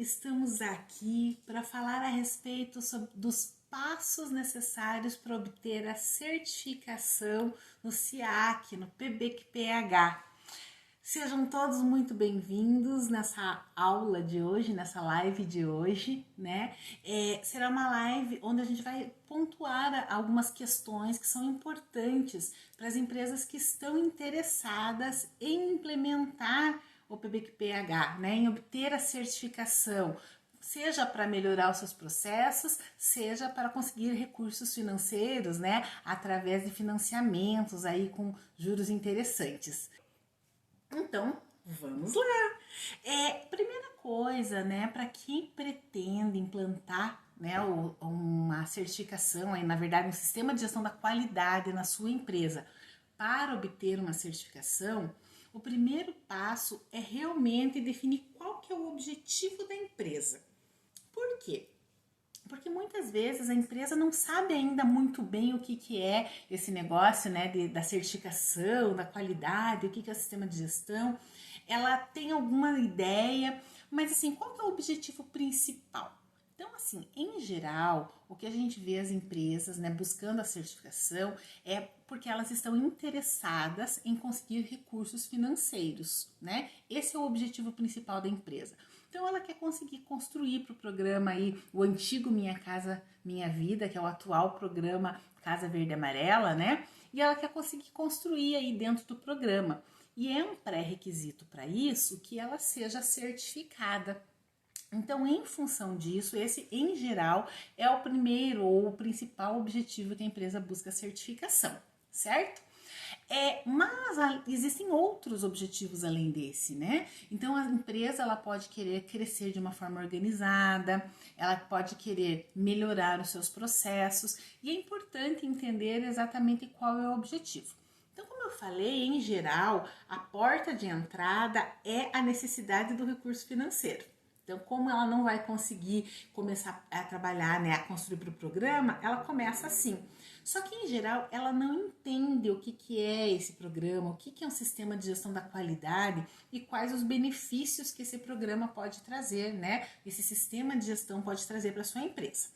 estamos aqui para falar a respeito dos passos necessários para obter a certificação no SIAC, no PBQPH. Sejam todos muito bem-vindos nessa aula de hoje, nessa live de hoje, né? Será uma live onde a gente vai pontuar algumas questões que são importantes para as empresas que estão interessadas em implementar o PBQPH, né? Em obter a certificação, seja para melhorar os seus processos, seja para conseguir recursos financeiros, né? Através de financiamentos aí com juros interessantes. Então, vamos lá. Primeira coisa, né, para quem pretende implantar, né, uma certificação, aí, na verdade, um sistema de gestão da qualidade na sua empresa, para obter uma certificação, o primeiro passo é realmente definir qual que é o objetivo da empresa. Por quê? Porque muitas vezes a empresa não sabe ainda muito bem o que é esse negócio, né, da certificação, da qualidade, o que é o sistema de gestão. Ela tem alguma ideia, mas assim, qual que é o objetivo principal? Então, assim, em geral, o que a gente vê as empresas, né, buscando a certificação é porque elas estão interessadas em conseguir recursos financeiros, né? Esse é o objetivo principal da empresa. Então ela quer conseguir construir para o programa aí o antigo Minha Casa Minha Vida, que é o atual programa Casa Verde Amarela, né? E ela quer conseguir construir aí dentro do programa. E é um pré-requisito para isso que ela seja certificada. Então, em função disso, esse em geral é o primeiro ou o principal objetivo que a empresa busca certificação, certo? Mas existem outros objetivos além desse, né? Então a empresa ela pode querer crescer de uma forma organizada, ela pode querer melhorar os seus processos e é importante entender exatamente qual é o objetivo. Então, como eu falei, em geral, a porta de entrada é a necessidade do recurso financeiro. Então, como ela não vai conseguir começar a trabalhar, né, a construir para o programa, ela começa assim. Só que, em geral, ela não entende o que é esse programa, o que é um sistema de gestão da qualidade e quais os benefícios que esse programa pode trazer, né? Esse sistema de gestão pode trazer para sua empresa.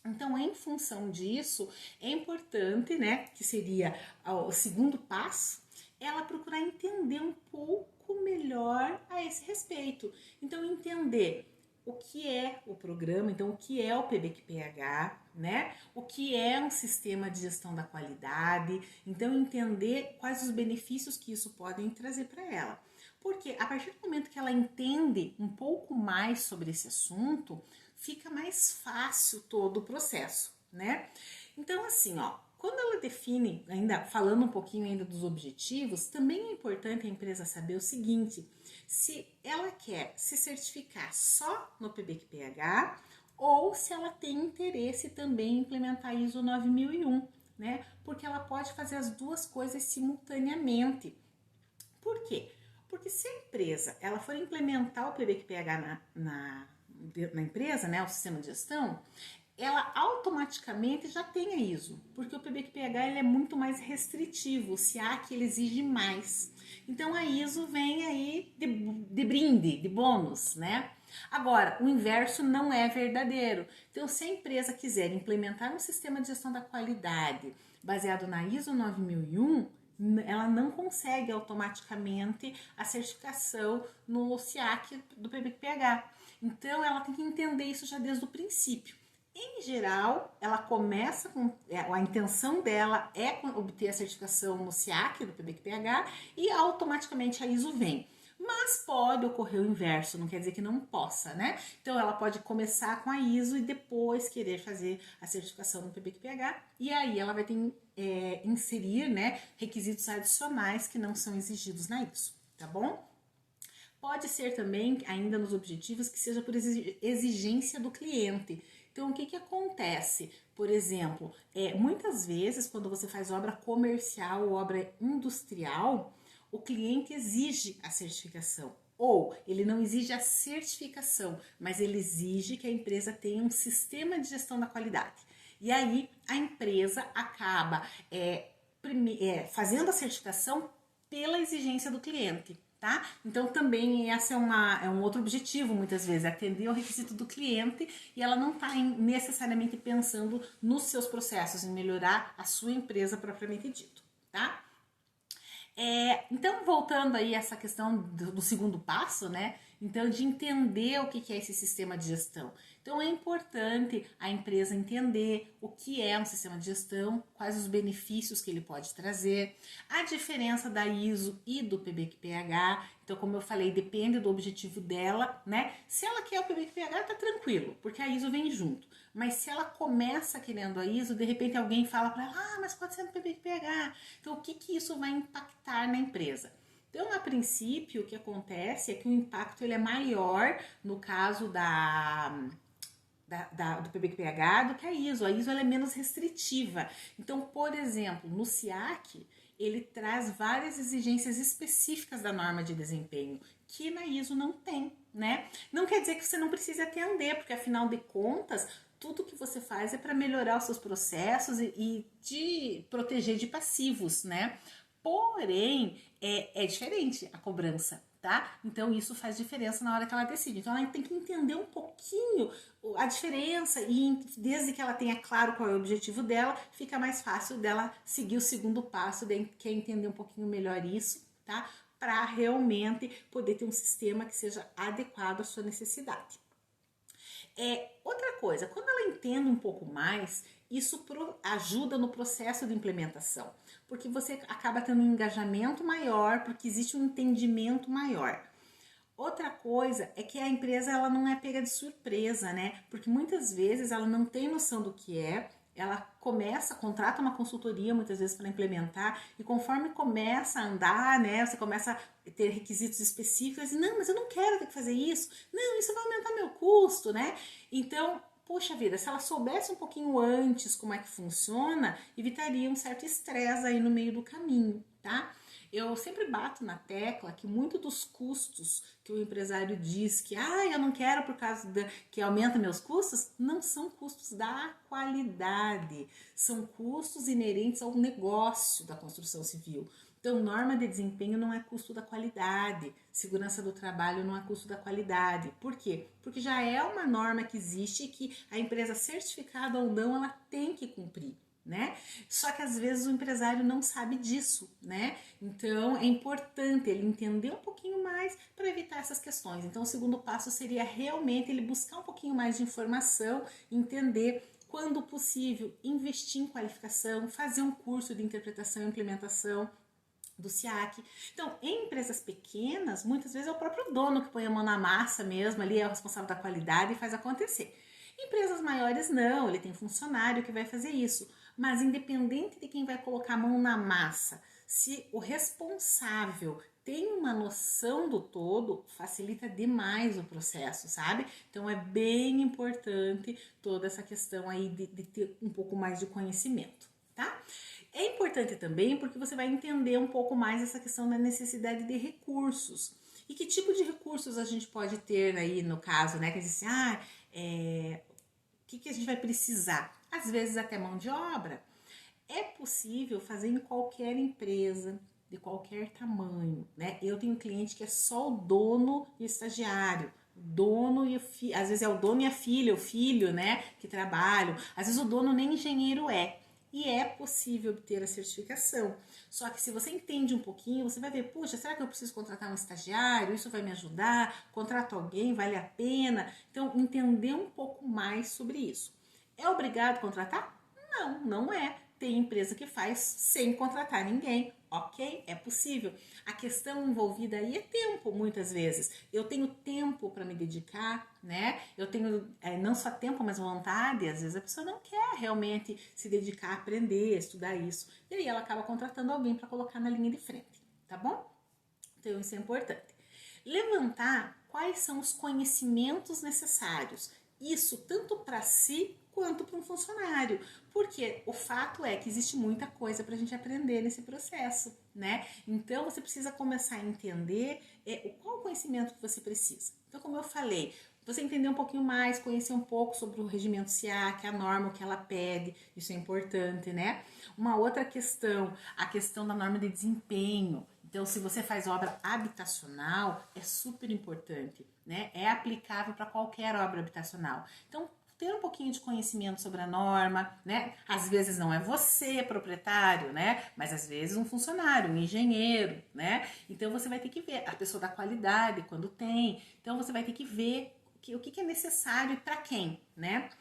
Então, em função disso, é importante, né, que seria o segundo passo, ela procurar entender um pouco melhor a esse respeito. Então, entender o que é o programa, então o que é o PBQPH, né? O que é um sistema de gestão da qualidade, então entender quais os benefícios que isso podem trazer para ela. Porque a partir do momento que ela entende um pouco mais sobre esse assunto, fica mais fácil todo o processo, né? Então, assim, ó, quando ela define, ainda falando um pouquinho ainda dos objetivos, também é importante a empresa saber o seguinte: se ela quer se certificar só no PBQPH ou se ela tem interesse também em implementar a ISO 9001, né? Porque ela pode fazer as duas coisas simultaneamente. Por quê? Porque se a empresa ela for implementar o PBQPH na empresa, né, o sistema de gestão, ela automaticamente já tem a ISO, porque o PBQPH ele é muito mais restritivo, o SIAC ele exige mais. Então a ISO vem aí de brinde, de bônus, né? Agora, o inverso não é verdadeiro. Então, se a empresa quiser implementar um sistema de gestão da qualidade baseado na ISO 9001, ela não consegue automaticamente a certificação no SIAC do PBQPH. Então, ela tem que entender isso já desde o princípio. Em geral, ela começa com a intenção dela é obter a certificação no SIAC do PBQPH e automaticamente a ISO vem. Mas pode ocorrer o inverso, não quer dizer que não possa, né? Então ela pode começar com a ISO e depois querer fazer a certificação no PBQPH e aí ela vai ter que inserir, né, requisitos adicionais que não são exigidos na ISO, tá bom? Pode ser também, ainda nos objetivos, que seja por exigência do cliente. Então, o que acontece? Por exemplo, muitas vezes, quando você faz obra comercial ou obra industrial, o cliente exige a certificação. Ou ele não exige a certificação, mas ele exige que a empresa tenha um sistema de gestão da qualidade. E aí, a empresa acaba fazendo a certificação pela exigência do cliente. tá? Então também esse é um outro objetivo, muitas vezes, atender ao requisito do cliente, e ela não está necessariamente pensando nos seus processos, em melhorar a sua empresa propriamente dito, tá? Então, voltando aí a essa questão do segundo passo, né? Então, de entender o que é esse sistema de gestão. Então, é importante a empresa entender o que é um sistema de gestão, quais os benefícios que ele pode trazer, a diferença da ISO e do PBQPH. Então, como eu falei, depende do objetivo dela, né? Se ela quer o PBQPH, tá tranquilo, porque a ISO vem junto. Mas se ela começa querendo a ISO, de repente alguém fala para ela, mas pode ser no PBQPH. Então, o que isso vai impactar na empresa? Então, a princípio, o que acontece é que o impacto ele é maior no caso do PBQPH do que a ISO. A ISO ela é menos restritiva. Então, por exemplo, no SIAC, ele traz várias exigências específicas da norma de desempenho, que na ISO não tem, né? Não quer dizer que você não precise atender, porque afinal de contas, tudo que você faz é para melhorar os seus processos e te proteger de passivos, né? Porém, é diferente a cobrança, tá? Então, isso faz diferença na hora que ela decide. Então, ela tem que entender um pouquinho a diferença e desde que ela tenha claro qual é o objetivo dela, fica mais fácil dela seguir o segundo passo, que é entender um pouquinho melhor isso, tá? Para realmente poder ter um sistema que seja adequado à sua necessidade. Outra coisa, quando ela entende um pouco mais, isso ajuda no processo de implementação, porque você acaba tendo um engajamento maior, porque existe um entendimento maior. Outra coisa é que a empresa ela não é pega de surpresa, né? Porque muitas vezes ela não tem noção do que é, ela contrata uma consultoria muitas vezes para implementar, e conforme começa a andar, né, você começa a ter requisitos específicos, e não, mas eu não quero ter que fazer isso, não, isso vai aumentar meu custo, né? Então, poxa vida, se ela soubesse um pouquinho antes como é que funciona, evitaria um certo estresse aí no meio do caminho, tá? Eu sempre bato na tecla que muito dos custos que o empresário diz que eu não quero por causa que aumenta meus custos, não são custos da qualidade, são custos inerentes ao negócio da construção civil. Então, norma de desempenho não é custo da qualidade, segurança do trabalho não é custo da qualidade. Por quê? Porque já é uma norma que existe e que a empresa certificada ou não, ela tem que cumprir, né? Só que às vezes o empresário não sabe disso, né? Então é importante ele entender um pouquinho mais para evitar essas questões. Então o segundo passo seria realmente ele buscar um pouquinho mais de informação, entender quando possível, investir em qualificação, fazer um curso de interpretação e implementação do SIAC. Então, em empresas pequenas, muitas vezes é o próprio dono que põe a mão na massa mesmo, ali é o responsável da qualidade e faz acontecer. Em empresas maiores não, ele tem funcionário que vai fazer isso. Mas independente de quem vai colocar a mão na massa, se o responsável tem uma noção do todo, facilita demais o processo, sabe? Então é bem importante toda essa questão aí de ter um pouco mais de conhecimento, tá? É importante também porque você vai entender um pouco mais essa questão da necessidade de recursos. E que tipo de recursos a gente pode ter aí no caso, né? Que diz assim, o que a gente vai precisar? Às vezes até mão de obra. É possível fazer em qualquer empresa, de qualquer tamanho, né? Eu tenho um cliente que é só o dono e o estagiário. Dono e às vezes é o dono e a filha, o filho, né, que trabalham. Às vezes o dono nem engenheiro é. E é possível obter a certificação. Só que se você entende um pouquinho, você vai ver, puxa, será que eu preciso contratar um estagiário? Isso vai me ajudar? Contrato alguém? Vale a pena? Então, entender um pouco mais sobre isso. É obrigado a contratar? Não, não é. Tem empresa que faz sem contratar ninguém. Ok, é possível. A questão envolvida aí é tempo, muitas vezes. Eu tenho tempo para me dedicar, né? Eu tenho não só tempo, mas vontade. Às vezes a pessoa não quer realmente se dedicar a aprender, a estudar isso. E aí ela acaba contratando alguém para colocar na linha de frente, tá bom? Então isso é importante. Levantar quais são os conhecimentos necessários. Isso tanto para si quanto para um funcionário, porque o fato é que existe muita coisa para a gente aprender nesse processo, né? Então você precisa começar a entender qual o conhecimento que você precisa. Então, como eu falei, você entender um pouquinho mais, conhecer um pouco sobre o regimento SIAC, a norma, o que ela pede, isso é importante, né? Uma outra questão, a questão da norma de desempenho. Então, se você faz obra habitacional, é super importante, né? É aplicável para qualquer obra habitacional. Então, ter um pouquinho de conhecimento sobre a norma, né? Às vezes não é você, proprietário, né? Mas às vezes um funcionário, um engenheiro, né? Então você vai ter que ver a pessoa da qualidade, quando tem. Então você vai ter que ver o que é necessário e para quem, né?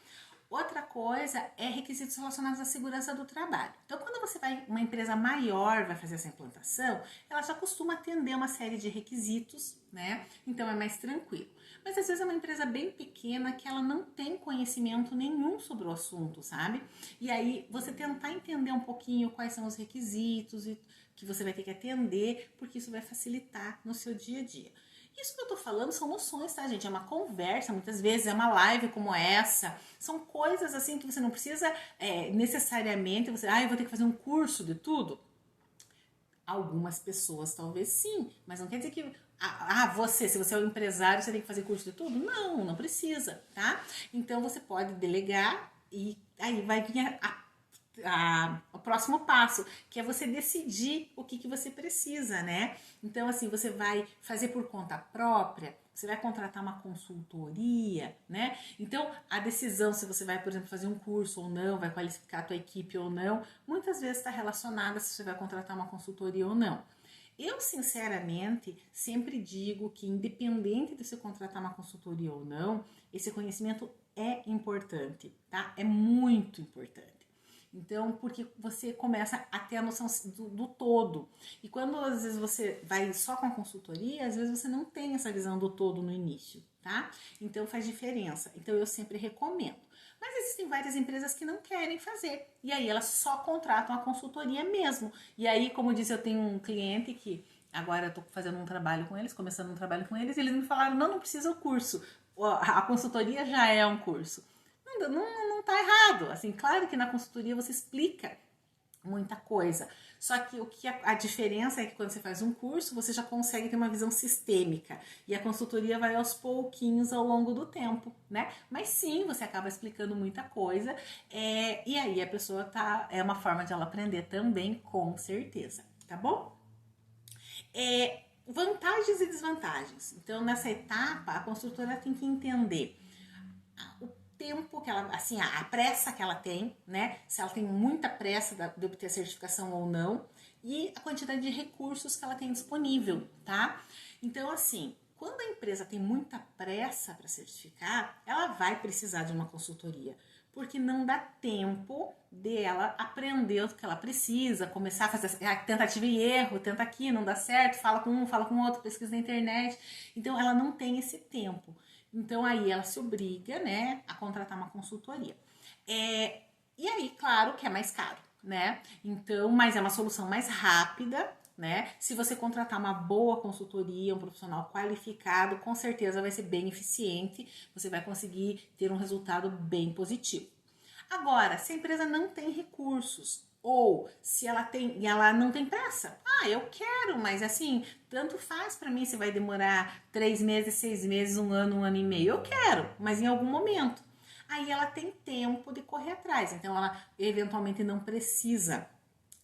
Outra coisa é requisitos relacionados à segurança do trabalho. Então, quando você vai, uma empresa maior vai fazer essa implantação, ela já costuma atender uma série de requisitos, né? Então é mais tranquilo. Mas às vezes é uma empresa bem pequena que ela não tem conhecimento nenhum sobre o assunto, sabe? E aí você tentar entender um pouquinho quais são os requisitos e que você vai ter que atender, porque isso vai facilitar no seu dia a dia. Isso que eu tô falando são noções, tá, gente? É uma conversa, muitas vezes, é uma live como essa. São coisas assim que você não precisa necessariamente, eu vou ter que fazer um curso de tudo. Algumas pessoas talvez sim, mas não quer dizer que se você é um empresário, você tem que fazer curso de tudo? Não, não precisa, tá? Então você pode delegar e aí vai vir o próximo passo, que é você decidir o que você precisa, né? Então, assim, você vai fazer por conta própria, você vai contratar uma consultoria, né? Então, a decisão se você vai, por exemplo, fazer um curso ou não, vai qualificar a tua equipe ou não, muitas vezes está relacionada se você vai contratar uma consultoria ou não. Eu, sinceramente, sempre digo que independente de você contratar uma consultoria ou não, esse conhecimento é importante, tá? É muito importante. Então, porque você começa a ter a noção do todo. E quando às vezes você vai só com a consultoria, às vezes você não tem essa visão do todo no início, tá? Então faz diferença. Então eu sempre recomendo. Mas existem várias empresas que não querem fazer. E aí elas só contratam a consultoria mesmo. E aí, como disse, eu tenho um cliente que agora eu tô fazendo um trabalho com eles, começando um trabalho com eles, e eles me falaram, não precisa o curso. A consultoria já é um curso. Não tá errado. Assim, claro que na consultoria você explica muita coisa. Só que a diferença é que quando você faz um curso, você já consegue ter uma visão sistêmica. E a consultoria vai aos pouquinhos ao longo do tempo, né? Mas sim, você acaba explicando muita coisa. E aí a pessoa é uma forma de ela aprender também, com certeza. Tá bom? Vantagens e desvantagens. Então, nessa etapa, a construtora tem que entender o tempo que ela, assim, a pressa que ela tem, né? Se ela tem muita pressa de obter a certificação ou não, e a quantidade de recursos que ela tem disponível, tá? Então, assim, quando a empresa tem muita pressa para certificar, ela vai precisar de uma consultoria, porque não dá tempo dela aprender o que ela precisa, começar a fazer a tentativa e erro, tenta aqui, não dá certo, fala com um, fala com outro, pesquisa na internet. Então, ela não tem esse tempo. Então, aí ela se obriga, né, a contratar uma consultoria. E aí, claro que é mais caro, né? Então, mas é uma solução mais rápida, né? Se você contratar uma boa consultoria, um profissional qualificado, com certeza vai ser bem eficiente, você vai conseguir ter um resultado bem positivo. Agora, se a empresa não tem recursos, ou se ela tem e ela não tem pressa, eu quero, mas assim, tanto faz para mim se vai demorar 3 meses, 6 meses, 1 ano, 1 ano e meio, eu quero, mas em algum momento. Aí ela tem tempo de correr atrás, então ela eventualmente não precisa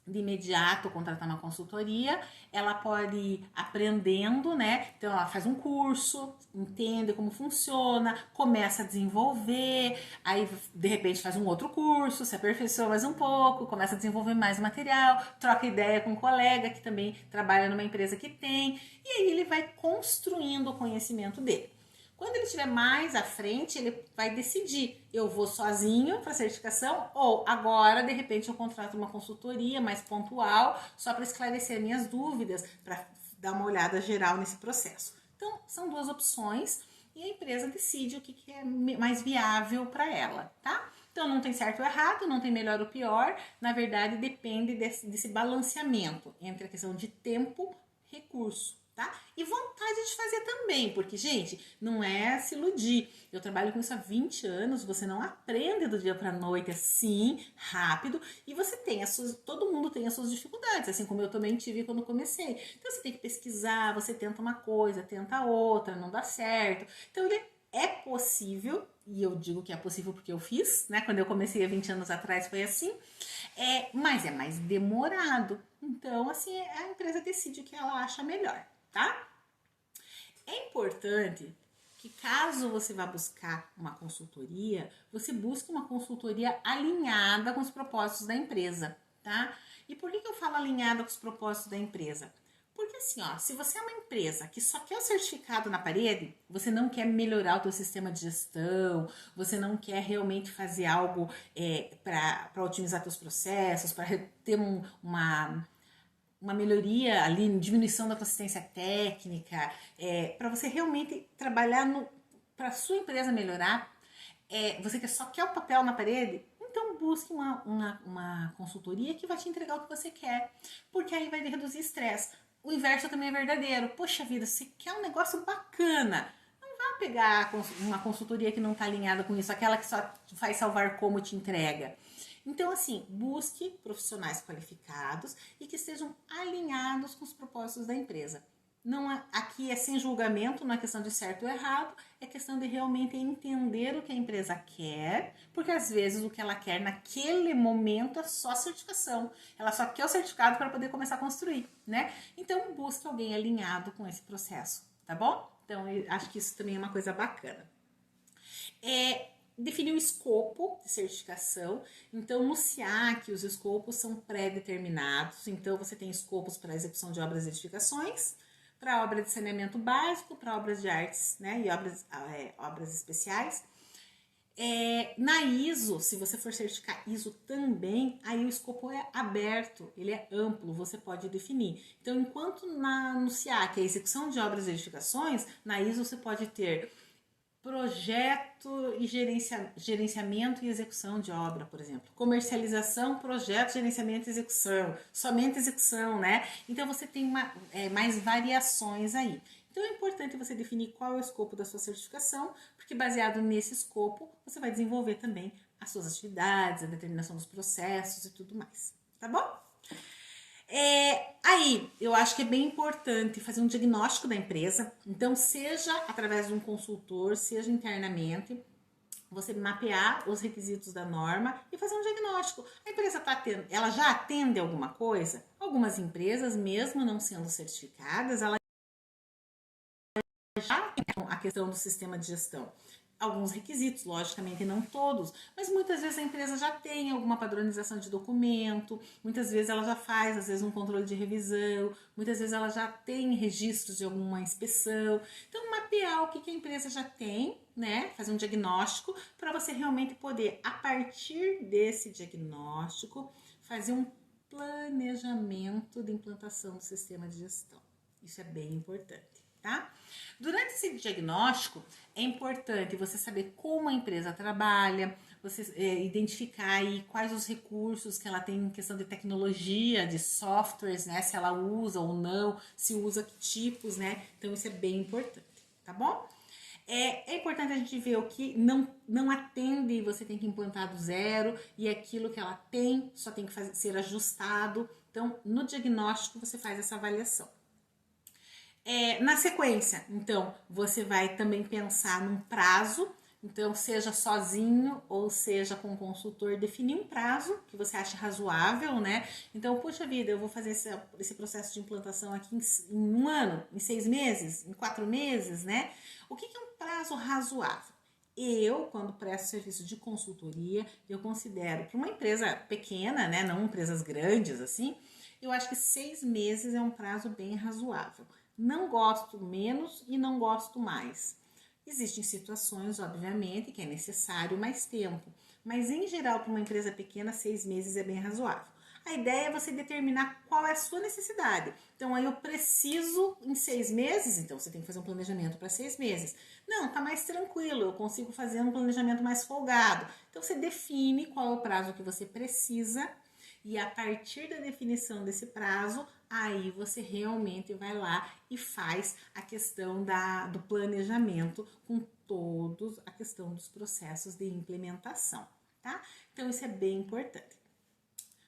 de imediato contratar uma consultoria, ela pode ir aprendendo, né? Então ela faz um curso, entende como funciona, começa a desenvolver, aí de repente faz um outro curso, se aperfeiçoa mais um pouco, começa a desenvolver mais material, troca ideia com um colega que também trabalha numa empresa que tem, e aí ele vai construindo o conhecimento dele. Quando ele estiver mais à frente, ele vai decidir, eu vou sozinho para certificação ou agora, de repente, eu contrato uma consultoria mais pontual só para esclarecer minhas dúvidas, para dar uma olhada geral nesse processo. Então, são 2 opções e a empresa decide o que é mais viável para ela, tá? Então, não tem certo ou errado, não tem melhor ou pior, na verdade, depende desse balanceamento entre a questão de tempo e recurso. Tá? E vontade de fazer também, porque, gente, não é se iludir. Eu trabalho com isso há 20 anos, você não aprende do dia pra noite assim, rápido, e você tem todo mundo tem as suas dificuldades, assim como eu também tive quando comecei. Então você tem que pesquisar, você tenta uma coisa, tenta outra, não dá certo. Então ele é possível, e eu digo que é possível porque eu fiz, né? Quando eu comecei há 20 anos atrás foi assim. Mas é mais demorado. Então, assim, a empresa decide o que ela acha melhor, tá? É importante que caso você vá buscar uma consultoria, você busque uma consultoria alinhada com os propósitos da empresa, tá? E por que eu falo alinhada com os propósitos da empresa? Porque assim, ó, se você é uma empresa que só quer o certificado na parede, você não quer melhorar o teu sistema de gestão, você não quer realmente fazer algo para otimizar teus processos, para ter uma melhoria ali, diminuição da tua assistência técnica, para você realmente trabalhar para a sua empresa melhorar, você só quer o papel na parede, então busque uma consultoria que vai te entregar o que você quer, porque aí vai reduzir estresse. O inverso também é verdadeiro. Poxa vida, você quer um negócio bacana, não vá pegar uma consultoria que não está alinhada com isso, aquela que só faz salvar como te entrega. Então, assim, busque profissionais qualificados e que estejam alinhados com os propósitos da empresa. Não aqui é sem julgamento, não é questão de certo ou errado, é questão de realmente entender o que a empresa quer, porque às vezes o que ela quer naquele momento é só certificação. Ela só quer o certificado para poder começar a construir, né? Então, busque alguém alinhado com esse processo, tá bom? Então, eu acho que isso também é uma coisa bacana. Definir o escopo de certificação. Então, no SIAC, os escopos são pré-determinados. Então, você tem escopos para execução de obras e edificações, para obra de saneamento básico, para obras de artes, né, e obras especiais. Na ISO, se você for certificar ISO também, aí o escopo é aberto, ele é amplo, você pode definir. Então, enquanto no SIAC, a execução de obras e edificações, na ISO você pode ter projeto e gerenciamento e execução de obra, por exemplo. Comercialização, projeto, gerenciamento e execução. Somente execução, né? Então, você tem mais variações aí. Então, é importante você definir qual é o escopo da sua certificação, porque baseado nesse escopo, você vai desenvolver também as suas atividades, a determinação dos processos e tudo mais. Tá bom? Aí, eu acho que é bem importante fazer um diagnóstico da empresa. Então, seja através de um consultor, seja internamente, você mapear os requisitos da norma e fazer um diagnóstico. A empresa ela já atende alguma coisa? Algumas empresas, mesmo não sendo certificadas, elas já têm a questão do sistema de gestão. Alguns requisitos, logicamente não todos, mas muitas vezes a empresa já tem alguma padronização de documento, muitas vezes ela já faz, às vezes, um controle de revisão, muitas vezes ela já tem registros de alguma inspeção. Então, mapear o que a empresa já tem, né? Fazer um diagnóstico para você realmente poder, a partir desse diagnóstico, fazer um planejamento de implantação do sistema de gestão. Isso é bem importante. Tá? Durante esse diagnóstico, é importante você saber como a empresa trabalha, você identificar aí quais os recursos que ela tem em questão de tecnologia, de softwares, né? Se ela usa ou não, se usa que tipos, né? Então, isso é bem importante, tá bom? É importante a gente ver o que não atende e você tem que implantar do zero, e aquilo que ela tem só tem que ser ajustado. Então, no diagnóstico, você faz essa avaliação. Na sequência, então, você vai também pensar num prazo, então, seja sozinho ou seja com um consultor, definir um prazo que você acha razoável, né? Então, puxa vida, eu vou fazer esse processo de implantação aqui em 1 ano, em 6 meses, em 4 meses, né? O que é um prazo razoável? Eu, quando presto serviço de consultoria, eu considero, para uma empresa pequena, né, não empresas grandes assim, eu acho que 6 meses é um prazo bem razoável. Não gosto menos e não gosto mais. Existem situações, obviamente, que é necessário mais tempo, mas em geral, para uma empresa pequena, 6 meses é bem razoável. A ideia é você determinar qual é a sua necessidade. Então, aí eu preciso em 6 meses, então você tem que fazer um planejamento para 6 meses. Não, tá mais tranquilo, eu consigo fazer um planejamento mais folgado. Então, você define qual é o prazo que você precisa e a partir da definição desse prazo, aí você realmente vai lá e faz a questão do planejamento com todos a questão dos processos de implementação, tá? Então, isso é bem importante.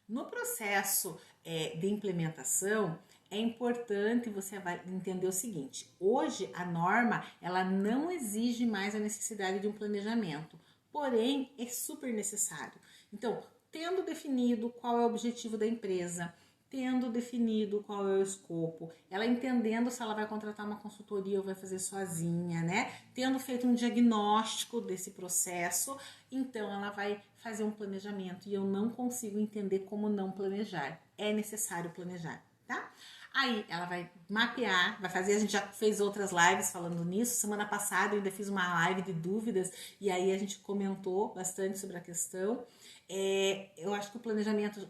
No processo de implementação, é importante você entender o seguinte: hoje a norma ela não exige mais a necessidade de um planejamento, porém é super necessário. Então, tendo definido qual é o objetivo da empresa, tendo definido qual é o escopo, ela entendendo se ela vai contratar uma consultoria ou vai fazer sozinha, né? Tendo feito um diagnóstico desse processo, então ela vai fazer um planejamento e eu não consigo entender como não planejar. É necessário planejar, tá? Aí ela vai mapear, vai fazer, a gente já fez outras lives falando nisso, semana passada eu ainda fiz uma live de dúvidas e aí a gente comentou bastante sobre a questão. Eu acho que o planejamento,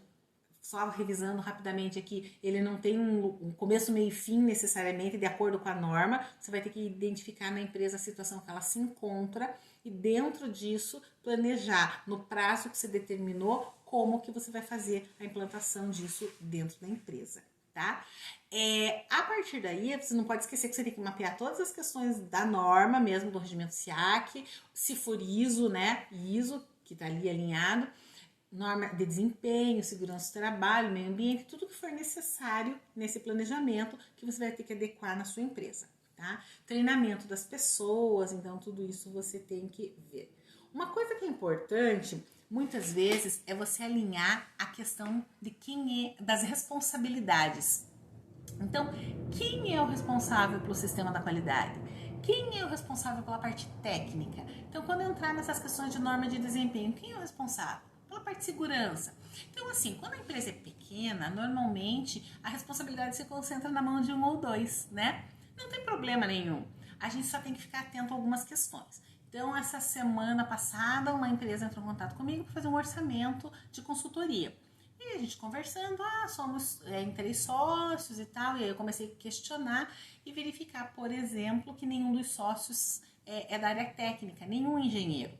só revisando rapidamente aqui, ele não tem um começo, meio e fim necessariamente de acordo com a norma. Você vai ter que identificar na empresa a situação que ela se encontra e dentro disso planejar no prazo que você determinou como que você vai fazer a implantação disso dentro da empresa, tá? A partir daí, você não pode esquecer que você tem que mapear todas as questões da norma mesmo, do regimento SIAC, se for ISO, né? ISO, que tá ali alinhado, norma de desempenho, segurança do trabalho, meio ambiente, tudo que for necessário nesse planejamento que você vai ter que adequar na sua empresa, tá? Treinamento das pessoas, então tudo isso você tem que ver. Uma coisa que é importante, muitas vezes, é você alinhar a questão de das responsabilidades. Então, quem é o responsável pelo sistema da qualidade? Quem é o responsável pela parte técnica? Então, quando eu entrar nessas questões de norma de desempenho, quem é o responsável? Pela parte de segurança. Então, assim, quando a empresa é pequena, normalmente a responsabilidade se concentra na mão de um ou dois, né? Não tem problema nenhum. A gente só tem que ficar atento a algumas questões. Então, essa semana passada, uma empresa entrou em contato comigo para fazer um orçamento de consultoria. E a gente conversando, somos em 3 sócios e tal, e aí eu comecei a questionar e verificar, por exemplo, que nenhum dos sócios é da área técnica, nenhum engenheiro.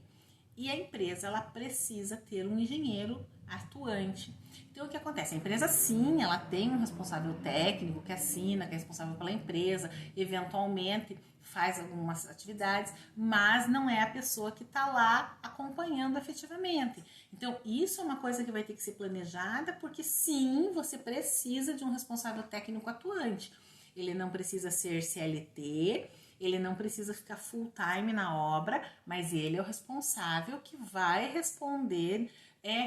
E a empresa, ela precisa ter um engenheiro atuante. Então, o que acontece? A empresa, sim, ela tem um responsável técnico que assina, que é responsável pela empresa, eventualmente faz algumas atividades, mas não é a pessoa que está lá acompanhando efetivamente. Então, isso é uma coisa que vai ter que ser planejada, porque sim, você precisa de um responsável técnico atuante. Ele não precisa ser CLT, ele não precisa ficar full time na obra, mas ele é o responsável que vai responder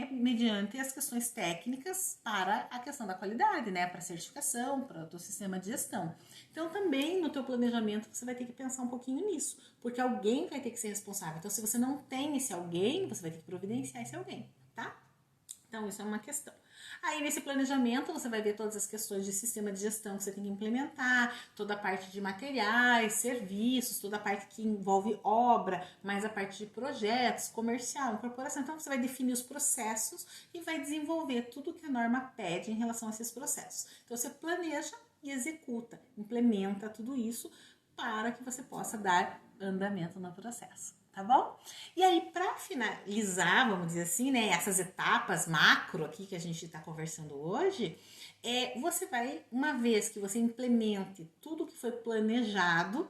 mediante as questões técnicas para a questão da qualidade, né? Para certificação, para o teu sistema de gestão. Então, também no teu planejamento você vai ter que pensar um pouquinho nisso, porque alguém vai ter que ser responsável. Então, se você não tem esse alguém, você vai ter que providenciar esse alguém, tá? Então, isso é uma questão. Aí, nesse planejamento, você vai ver todas as questões de sistema de gestão que você tem que implementar, toda a parte de materiais, serviços, toda a parte que envolve obra, mais a parte de projetos, comercial, incorporação. Então, você vai definir os processos e vai desenvolver tudo que a norma pede em relação a esses processos. Então, você planeja e executa, implementa tudo isso para que você possa dar andamento no processo. Tá bom? E aí, para finalizar, vamos dizer assim, né, essas etapas macro aqui que a gente está conversando hoje, você vai, uma vez que você implemente tudo que foi planejado,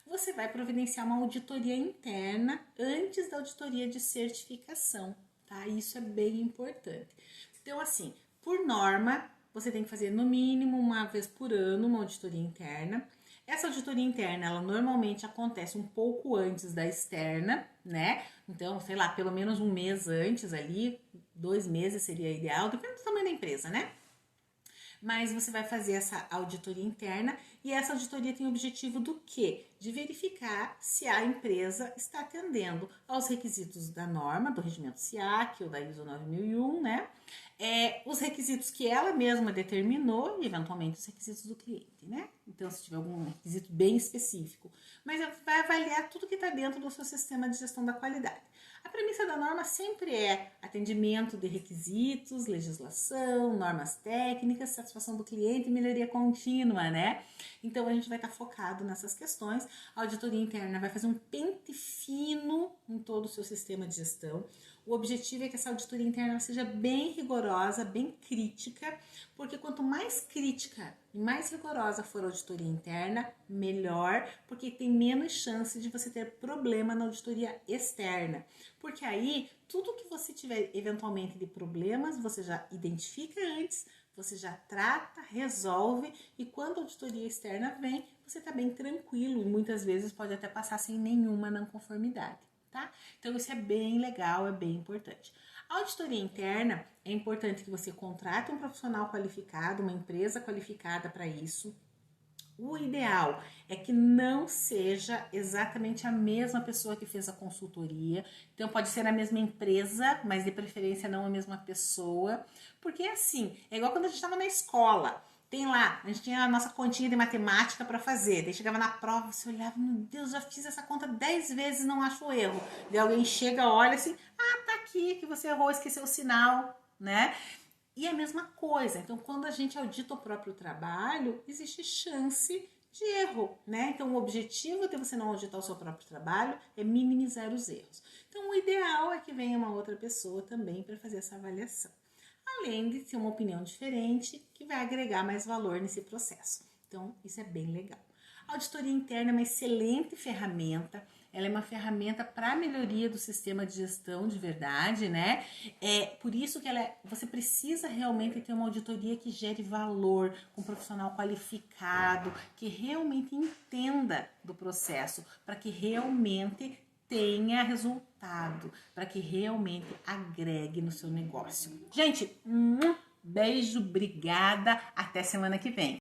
você vai providenciar uma auditoria interna antes da auditoria de certificação, tá? Isso é bem importante. Então, assim, por norma, você tem que fazer no mínimo uma vez por ano uma auditoria interna. Essa auditoria interna, ela normalmente acontece um pouco antes da externa, né? Então, sei lá, pelo menos um mês antes ali, 2 meses seria ideal, depende do tamanho da empresa, né? Mas você vai fazer essa auditoria interna e essa auditoria tem o objetivo do quê? De verificar se a empresa está atendendo aos requisitos da norma, do regimento SIAC ou da ISO 9001, né? Os requisitos que ela mesma determinou e, eventualmente, os requisitos do cliente, né? Então, se tiver algum requisito bem específico. Mas vai avaliar tudo que está dentro do seu sistema de gestão da qualidade. A premissa da norma sempre é atendimento de requisitos, legislação, normas técnicas, satisfação do cliente e melhoria contínua, né? Então, a gente vai estar focado nessas questões. A auditoria interna vai fazer um pente fino em todo o seu sistema de gestão. O objetivo é que essa auditoria interna seja bem rigorosa, bem crítica, porque quanto mais crítica e mais rigorosa for a auditoria interna, melhor, porque tem menos chance de você ter problema na auditoria externa. Porque aí, tudo que você tiver eventualmente de problemas, você já identifica antes, você já trata, resolve, e quando a auditoria externa vem, você está bem tranquilo e muitas vezes pode até passar sem nenhuma não conformidade. Tá? Então isso é bem legal, é bem importante. A auditoria interna é importante que você contrate um profissional qualificado, uma empresa qualificada para isso. O ideal é que não seja exatamente a mesma pessoa que fez a consultoria. Então, pode ser a mesma empresa, mas de preferência não a mesma pessoa. Porque assim, é igual quando a gente estava na escola. Tem lá, a gente tinha a nossa continha de matemática para fazer. Daí chegava na prova, você olhava, meu Deus, já fiz essa conta 10 vezes, não acho o erro. Daí alguém chega, olha assim, tá aqui que você errou, esqueceu o sinal, né? E a mesma coisa, então quando a gente audita o próprio trabalho, existe chance de erro, né? Então o objetivo de você não auditar o seu próprio trabalho é minimizar os erros. Então o ideal é que venha uma outra pessoa também para fazer essa avaliação. Além de ser uma opinião diferente que vai agregar mais valor nesse processo. Então isso é bem legal. A auditoria interna é uma excelente ferramenta. Ela é uma ferramenta para a melhoria do sistema de gestão de verdade, né? É por isso que você precisa realmente ter uma auditoria que gere valor, com um profissional qualificado, que realmente entenda do processo, para que realmente tenha resultado, para que realmente agregue no seu negócio. Gente, beijo, obrigada, até semana que vem.